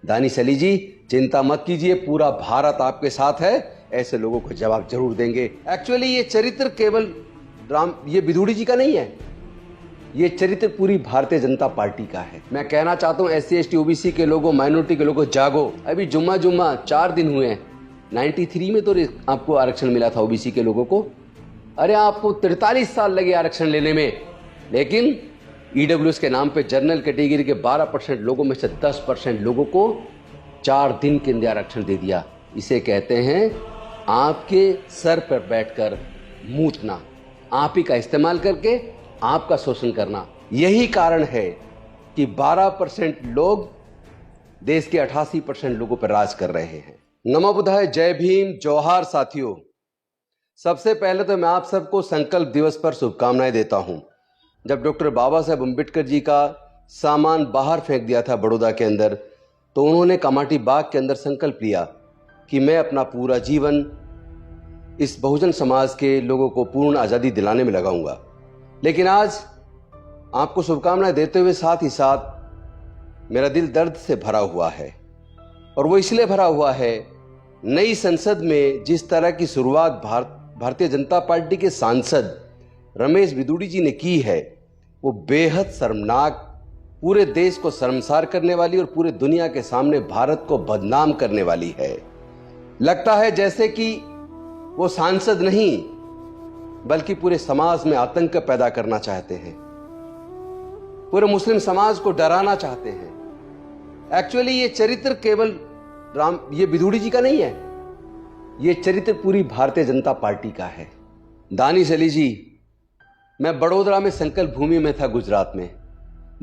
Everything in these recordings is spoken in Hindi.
दानिश अली जी, चिंता मत कीजिए, पूरा भारत आपके साथ है। ऐसे लोगों को जवाब जरूर देंगे। एक्चुअली ये चरित्र केवल ये बिधूड़ी जी का नहीं है, ये चरित्र पूरी भारतीय जनता पार्टी का है। मैं कहना चाहता हूं SC ST OBC के लोगों, माइनॉरिटी के लोगों, जागो। अभी जुम्मा 4 दिन हुए हैं। 93 में तो आपको आरक्षण मिला था OBC के लोगों को। अरे आपको 43 साल लगे आरक्षण लेने में, लेकिन EWS के नाम पे जनरल कैटेगरी के 12% लोगों में से 10% लोगों को 4 दिन के अंदर आरक्षण दे दिया। इसे कहते हैं आपके सर पर बैठकर मूतना, आप ही का इस्तेमाल करके आपका शोषण करना। यही कारण है कि 12% लोग देश के 88% लोगों पर राज कर रहे हैं। नमो बुद्धाय, जय भीम, जोहार साथियों। सबसे पहले तो मैं आप सबको संकल्प दिवस पर शुभकामनाएं देता हूं। जब डॉक्टर बाबा साहेब अम्बेडकर जी का सामान बाहर फेंक दिया था बड़ौदा के अंदर, तो उन्होंने कामाठी बाग के अंदर संकल्प लिया कि मैं अपना पूरा जीवन इस बहुजन समाज के लोगों को पूर्ण आज़ादी दिलाने में लगाऊंगा। लेकिन आज आपको शुभकामनाएं देते हुए साथ ही साथ मेरा दिल दर्द से भरा हुआ है, और वो इसलिए भरा हुआ है, नई संसद में जिस तरह की शुरुआत भारतीय जनता पार्टी के सांसद रमेश बिधूड़ी जी ने की है, वो बेहद शर्मनाक, पूरे देश को शर्मसार करने वाली और पूरे दुनिया के सामने भारत को बदनाम करने वाली है। लगता है जैसे कि वो सांसद नहीं बल्कि पूरे समाज में आतंक पैदा करना चाहते हैं, पूरे मुस्लिम समाज को डराना चाहते हैं। एक्चुअली ये चरित्र केवल ये बिधूड़ी जी का नहीं है, ये चरित्र पूरी भारतीय जनता पार्टी का है। दानिश अली जी, मैं बड़ोदरा में संकल्प भूमि में था, गुजरात में।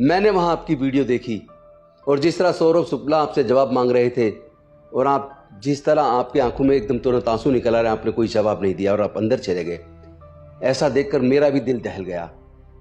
मैंने वहां आपकी वीडियो देखी, और जिस तरह सौरभ शुक्ला आपसे जवाब मांग रहे थे, और आप जिस तरह आपकी आंखों में एकदम तुरंत आंसू निकल आ रहे, आपने कोई जवाब नहीं दिया और आप अंदर चले गए, ऐसा देखकर मेरा भी दिल दहल गया,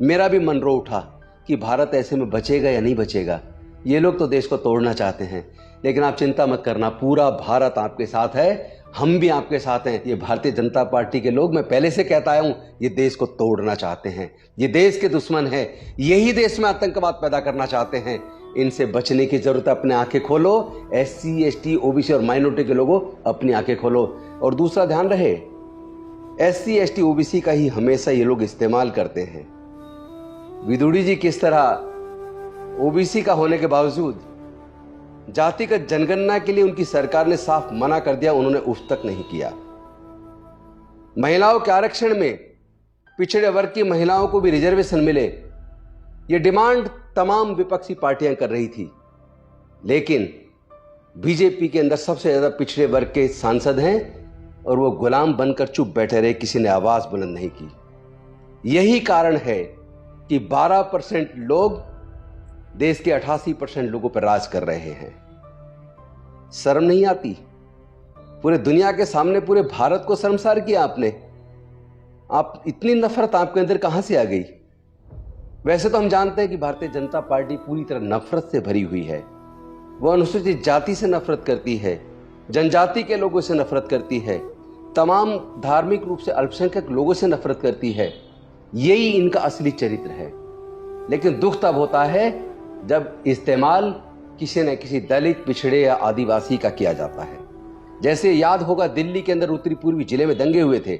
मेरा भी मन रो उठा कि भारत ऐसे में बचेगा या नहीं बचेगा। ये लोग तो देश को तोड़ना चाहते हैं, लेकिन आप चिंता मत करना, पूरा भारत आपके साथ है, हम भी आपके साथ हैं। ये भारतीय जनता पार्टी के लोग, मैं पहले से कहता आया हूं, ये देश को तोड़ना चाहते हैं, ये देश के दुश्मन है, यही देश में आतंकवाद पैदा करना चाहते हैं। इनसे बचने की जरूरत है। अपने आंखें खोलो, SC ST OBC और माइनॉरिटी के लोगों, अपनी आंखें खोलो। और दूसरा ध्यान रहे, SC ST OBC का ही हमेशा ये लोग इस्तेमाल करते हैं। बिधूड़ी जी किस तरह OBC का होने के बावजूद जातिगत जनगणना के लिए उनकी सरकार ने साफ मना कर दिया, उन्होंने उफ तक नहीं किया। महिलाओं के आरक्षण में पिछड़े वर्ग की महिलाओं को भी रिजर्वेशन मिले, यह डिमांड तमाम विपक्षी पार्टियां कर रही थी, लेकिन बीजेपी के अंदर सबसे ज्यादा पिछड़े वर्ग के सांसद हैं, और वो गुलाम बनकर चुप बैठे रहे, किसी ने आवाज बुलंद नहीं की। यही कारण है कि 12% लोग देश के 88% लोगों पर राज कर रहे हैं। शर्म नहीं आती? पूरे दुनिया के सामने पूरे भारत को शर्मसार किया आपने। आप इतनी नफरत आपके अंदर कहां से आ गई? वैसे तो हम जानते हैं कि भारतीय जनता पार्टी पूरी तरह नफरत से भरी हुई है। वह अनुसूचित जाति से नफरत करती है, जनजाति के लोगों से नफरत करती है, तमाम धार्मिक रूप से अल्पसंख्यक लोगों से नफरत करती है। यही इनका असली चरित्र है। लेकिन दुख तब होता है जब इस्तेमाल किसी न किसी दलित, पिछड़े या आदिवासी का किया जाता है। जैसे याद होगा, दिल्ली के अंदर उत्तरी पूर्वी जिले में दंगे हुए थे।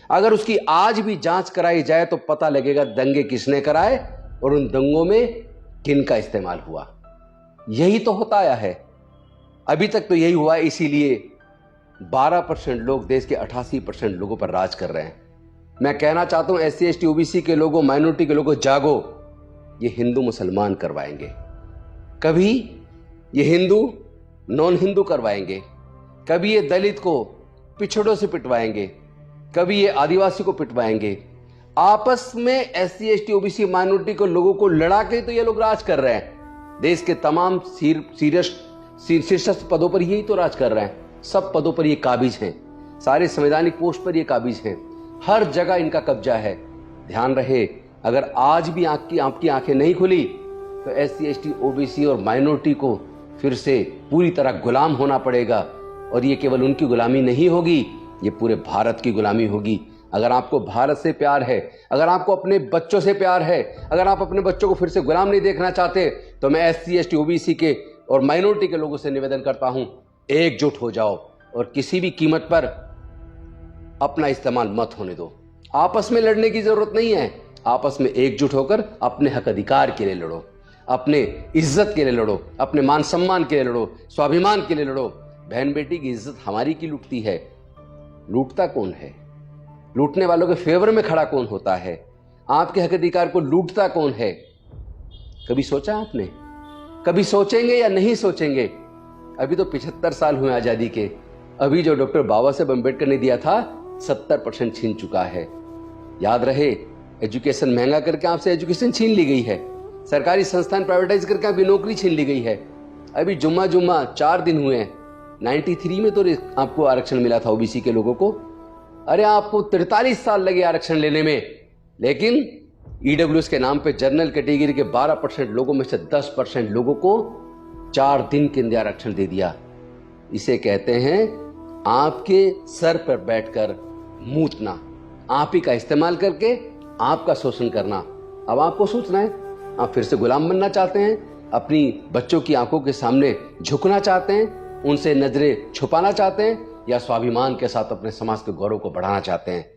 अगर उसकी आज भी जांच कराई जाए तो पता लगेगा दंगे किसने कराए और उन दंगों में किन का इस्तेमाल हुआ। यही तो होता आया है, अभी तक तो यही हुआ है। इसीलिए 12% लोग देश के 88% लोगों पर राज कर रहे हैं। मैं कहना चाहता हूं SC ST OBC के लोगों, माइनॉरिटी के लोगों, जागो। ये हिंदू मुसलमान करवाएंगे, कभी ये हिंदू नॉन हिंदू करवाएंगे, कभी ये दलित को पिछड़ों से पिटवाएंगे, कभी ये आदिवासी को पिटवाएंगे। आपस में SC ST OBC माइनॉरिटी को लोगों को लड़ा के तो ये लोग राज कर रहे हैं। देश के तमाम शीर्षस्थ पदों पर यही तो राज कर रहे हैं। सब पदों पर ये काबिज हैं, सारे संवैधानिक पोस्ट पर ये काबिज हैं, हर जगह इनका कब्जा है। ध्यान रहे, अगर आज भी आपकी आंखें नहीं खुली तो SC ST OBC और माइनॉरिटी को फिर से पूरी तरह गुलाम होना पड़ेगा। और ये केवल उनकी गुलामी नहीं होगी, ये पूरे भारत की गुलामी होगी। अगर आपको भारत से प्यार है, अगर आपको अपने बच्चों से प्यार है, अगर आप अपने बच्चों को फिर से गुलाम नहीं देखना चाहते, तो मैं SC ST OBC के और माइनॉरिटी के लोगों से निवेदन करता हूं, एकजुट हो जाओ और किसी भी कीमत पर अपना इस्तेमाल मत होने दो। आपस में लड़ने की जरूरत नहीं है, आपस में एकजुट होकर अपने हक अधिकार के लिए लड़ो, अपने इज्जत के लिए लड़ो, अपने मान सम्मान के लिए लड़ो, स्वाभिमान के लिए लड़ो। बहन बेटी की इज्जत हमारी की लुटती है, लूटता कौन है? लूटने वालों के फेवर में खड़ा कौन होता है? आपके हक अधिकार को लूटता कौन है? कभी सोचा आपने? कभी सोचेंगे या नहीं सोचेंगे? अभी तो 75 साल हुए आजादी के, अभी जो डॉक्टर बाबा साहेब अम्बेडकर ने दिया था 70% छीन चुका है। याद रहे, एजुकेशन महंगा करके आपसे एजुकेशन छीन ली गई है, सरकारी संस्थान प्राइवेटाइज करके आपकी नौकरी छीन ली गई है। अभी जुम्मा 4 दिन हुए हैं, 93 में तो आपको आरक्षण मिला था ओबीसी के लोगों को। अरे आपको 43 साल लगे आरक्षण लेने में, लेकिन ईडब्ल्यूएस के नाम पे जनरल कैटेगरी के 12% लोगों में से 10% लोगों को 4 दिन के अंदर आरक्षण दे दिया। इसे कहते हैं आपके सर पर बैठकर मूतना, आप ही का इस्तेमाल करके आपका शोषण करना। अब आपको सोचना है, आप फिर से गुलाम बनना चाहते हैं, अपनी बच्चों की आंखों के सामने झुकना चाहते हैं, उनसे नजरें छुपाना चाहते हैं, या स्वाभिमान के साथ अपने समाज के गौरव को बढ़ाना चाहते हैं?